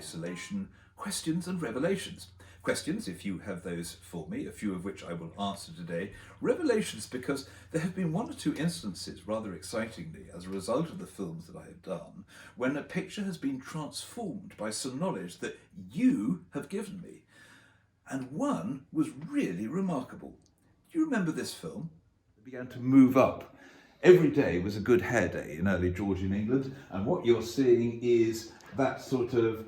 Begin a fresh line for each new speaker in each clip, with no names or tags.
isolation, questions and revelations. Questions, if you have those for me, a few of which I will answer today. Revelations, because there have been one or two instances, rather excitingly, as a result of the films that I have done, when a picture has been transformed by some knowledge that you have given me. And one was really remarkable. Do you remember this film? It began to move up. Every day was a good hair day in early Georgian England, and what you're seeing is that sort of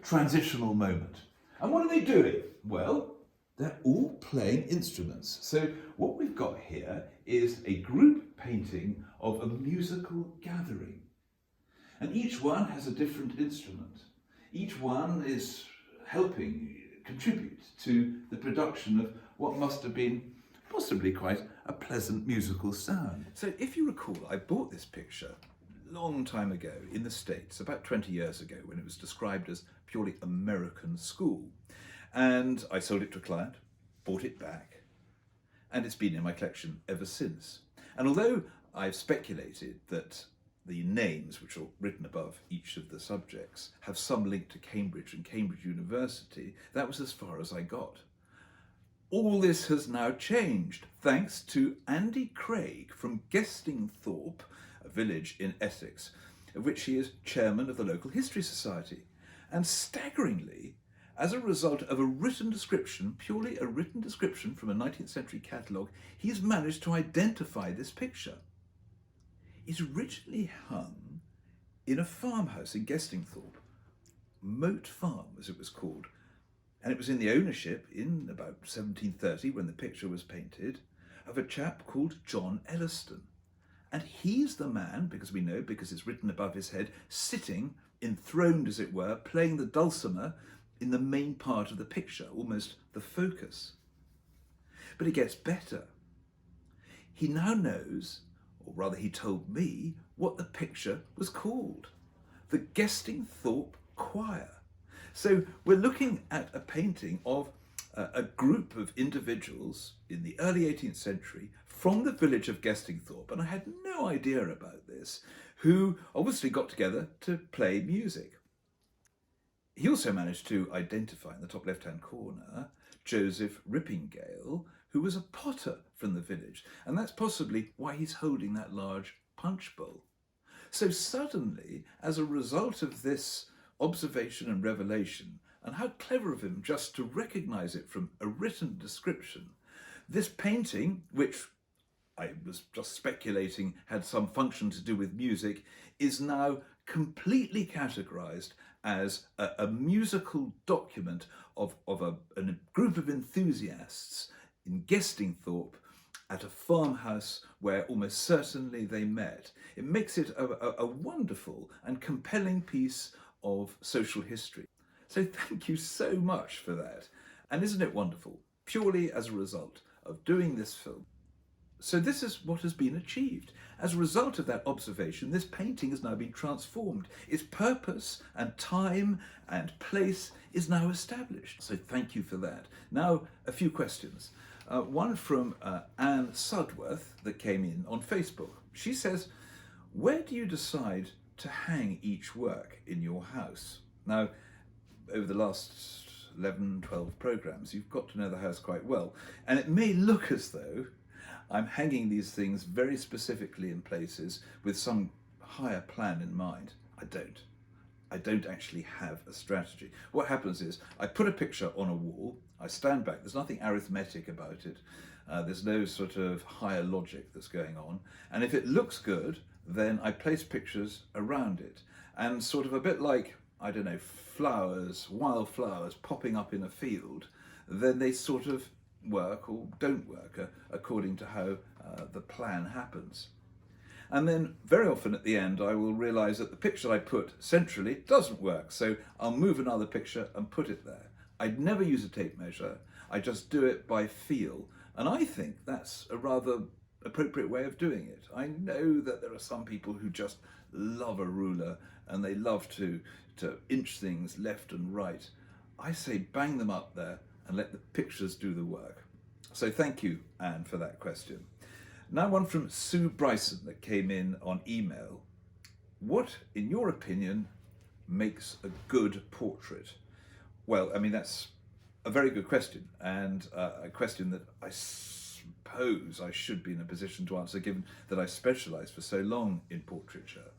transitional moment. And what are they doing? Well, they're all playing instruments. So what we've got here is a group painting of a musical gathering. And each one has a different instrument. Each one is helping contribute to the production of what must have been possibly quite a pleasant musical sound. So if you recall, I bought this picture long time ago in the States, about 20 years ago, when it was described as purely American school. And I sold it to a client, bought it back, and it's been in my collection ever since. And although I've speculated that the names which are written above each of the subjects have some link to Cambridge and Cambridge University, that was as far as I got. All this has now changed thanks to Andy Craig from Gestingthorpe, a village in Essex, of which he is chairman of the local history society. And staggeringly, as a result of a written description, purely a written description from a 19th century catalogue, he's managed to identify this picture. It originally hung in a farmhouse in Gestingthorpe, Moat Farm as it was called, and it was in the ownership, in about 1730 when the picture was painted, of a chap called John Elliston. And he's the man, because we know, because it's written above his head, sitting, enthroned as it were, playing the dulcimer in the main part of the picture, almost the focus. But it gets better. He now knows, or rather he told me, what the picture was called. The Gestingthorpe Choir. So we're looking at a painting of a group of individuals in the early 18th century from the village of Gestingthorpe, and I had no idea about this, who obviously got together to play music. He also managed to identify in the top left-hand corner Joseph Rippingale, who was a potter from the village, and that's possibly why he's holding that large punch bowl. So suddenly, as a result of this observation and revelation, and how clever of him just to recognise it from a written description, this painting, which I was just speculating had some function to do with music, is now completely categorised as a musical document of a group of enthusiasts in Gestingthorpe at a farmhouse where almost certainly they met. It makes it a wonderful and compelling piece of social history. So thank you so much for that. And isn't it wonderful? Purely as a result of doing this film. So this is what has been achieved. As a result of that observation, this painting has now been transformed. Its purpose and time and place is now established. So thank you for that. Now, a few questions. One from Anne Sudworth that came in on Facebook. She says, where do you decide to hang each work in your house? Now, over the last 11, 12 programmes, you've got to know the house quite well. And it may look as though I'm hanging these things very specifically in places with some higher plan in mind. I don't actually have a strategy. What happens is I put a picture on a wall, I stand back, there's nothing arithmetic about it, there's no sort of higher logic that's going on, and if it looks good, then I place pictures around it, and sort of a bit like, I don't know, flowers, wild flowers popping up in a field, then they sort of work or don't work according to how the plan happens. And then very often at the end I will realise that the picture I put centrally doesn't work, so I'll move another picture and put it there. I'd never use a tape measure, I just do it by feel, and I think that's a rather appropriate way of doing it. I know that there are some people who just love a ruler and they love to inch things left and right. I say bang them up there and let the pictures do the work. So thank you, Anne, for that question. Now one from Sue Bryson that came in on email. What, in your opinion, makes a good portrait? Well, I mean, that's a very good question, and a question that I suppose I should be in a position to answer, given that I specialised for so long in portraiture.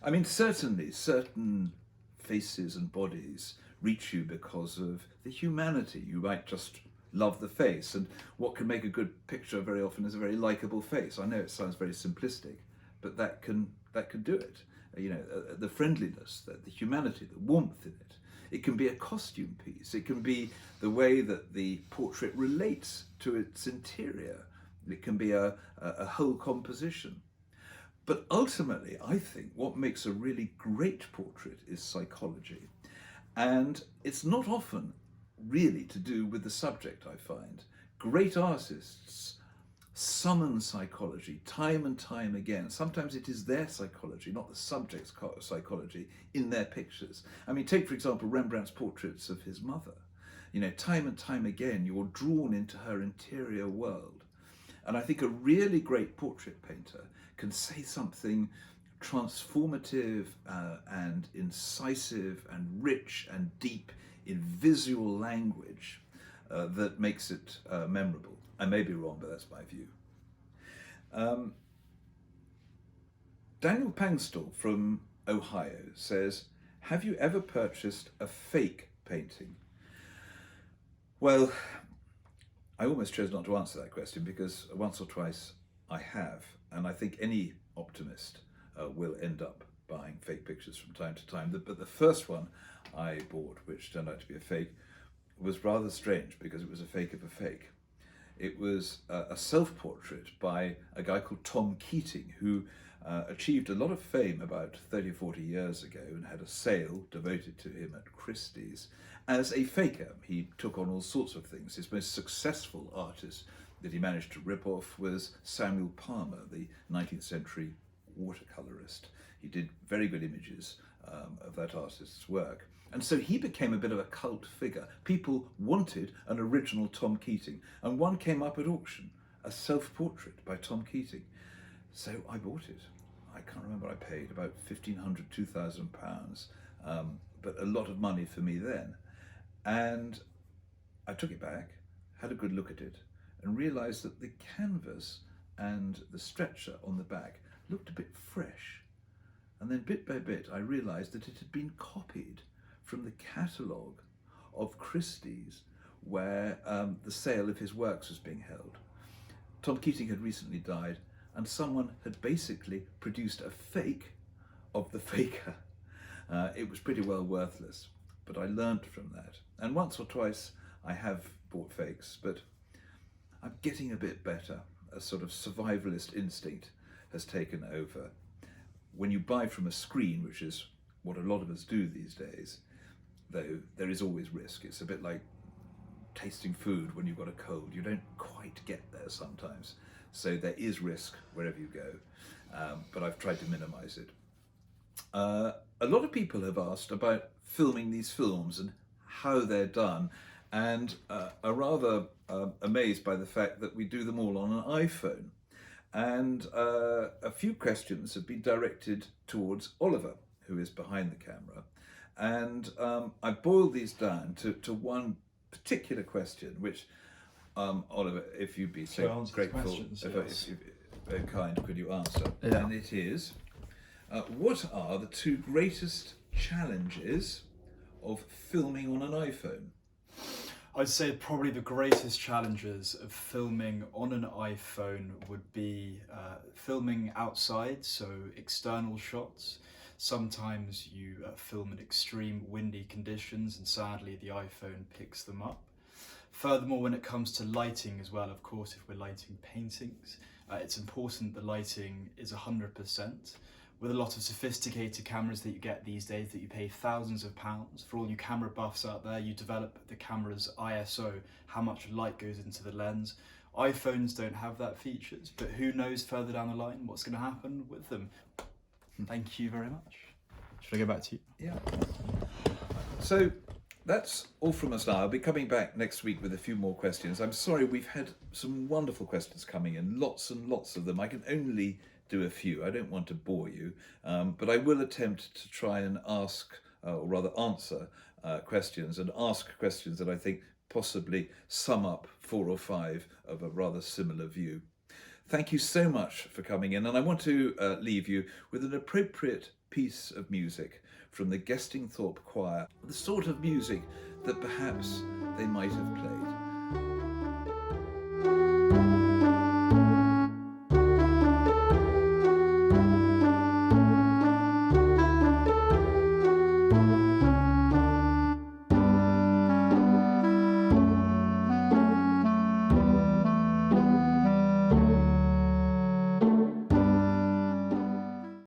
I mean, certainly certain faces and bodies reach you because of the humanity. You might just love the face, and what can make a good picture very often is a very likable face. I know it sounds very simplistic, but that can do it. The friendliness, the humanity, the warmth in it. It can be a costume piece. It can be the way that the portrait relates to its interior. It can be a whole composition. But ultimately, I think what makes a really great portrait is psychology. And it's not often really to do with the subject, I find. Great artists summon psychology time and time again. Sometimes it is their psychology, not the subject's psychology, in their pictures. I mean, take, for example, Rembrandt's portraits of his mother. Time and time again, you're drawn into her interior world. And I think a really great portrait painter can say something transformative and incisive and rich and deep in visual language that makes it memorable. I may be wrong, but that's my view. Daniel Pangstall from Ohio says, have you ever purchased a fake painting? Well, I almost chose not to answer that question because once or twice I have, and I think any optimist will end up buying fake pictures from time to time. But the first one I bought, which turned out to be a fake, was rather strange because it was a fake of a fake. It was a self-portrait by a guy called Tom Keating, who achieved a lot of fame about 30 or 40 years ago and had a sale devoted to him at Christie's as a faker. He took on all sorts of things. His most successful artist that he managed to rip off was Samuel Palmer, the 19th century watercolorist. He did very good images of that artist's work. And so he became a bit of a cult figure. People wanted an original Tom Keating, and one came up at auction, a self-portrait by Tom Keating. So I bought it. I can't remember, I paid about £1,500, £2,000, but a lot of money for me then. And I took it back, had a good look at it, and realised that the canvas and the stretcher on the back looked a bit fresh. And then bit by bit, I realised that it had been copied from the catalogue of Christie's, where the sale of his works was being held. Tom Keating had recently died, and someone had basically produced a fake of the faker. It was pretty well worthless, but I learnt from that. And once or twice I have bought fakes, but I'm getting a bit better. A sort of survivalist instinct has taken over. When you buy from a screen, which is what a lot of us do these days, though there is always risk. It's a bit like tasting food when you've got a cold. You don't quite get there sometimes. So there is risk wherever you go, but I've tried to minimize it. A lot of people have asked about filming these films and how they're done, and are rather amazed by the fact that we do them all on an iPhone. And a few questions have been directed towards Oliver, who is behind the camera. And I boiled these down to one particular question, which, Oliver, if you'd be so grateful, if kind, could you answer? Yeah. And it is, what are the two greatest challenges of filming on an iPhone?
I'd say probably the greatest challenges of filming on an iPhone would be filming outside, so external shots. Sometimes you film in extreme windy conditions, and sadly the iPhone picks them up. Furthermore, when it comes to lighting as well, of course, if we're lighting paintings, it's important the lighting is 100%. With a lot of sophisticated cameras that you get these days that you pay thousands of pounds, for all you camera buffs out there, you develop the camera's ISO, how much light goes into the lens. iPhones don't have that features, but who knows further down the line what's going to happen with them. Thank you very much. Should I go back to you?
Yeah. So that's all from us now. I'll be coming back next week with a few more questions. I'm sorry, we've had some wonderful questions coming in, lots and lots of them. I can only do a few. I don't want to bore you, but I will attempt to try and ask or rather answer questions and ask questions that I think possibly sum up 4 or 5 of a rather similar view. Thank you so much for coming in, and I want to leave you with an appropriate piece of music from the Gestingthorpe Choir, the sort of music that perhaps they might have played.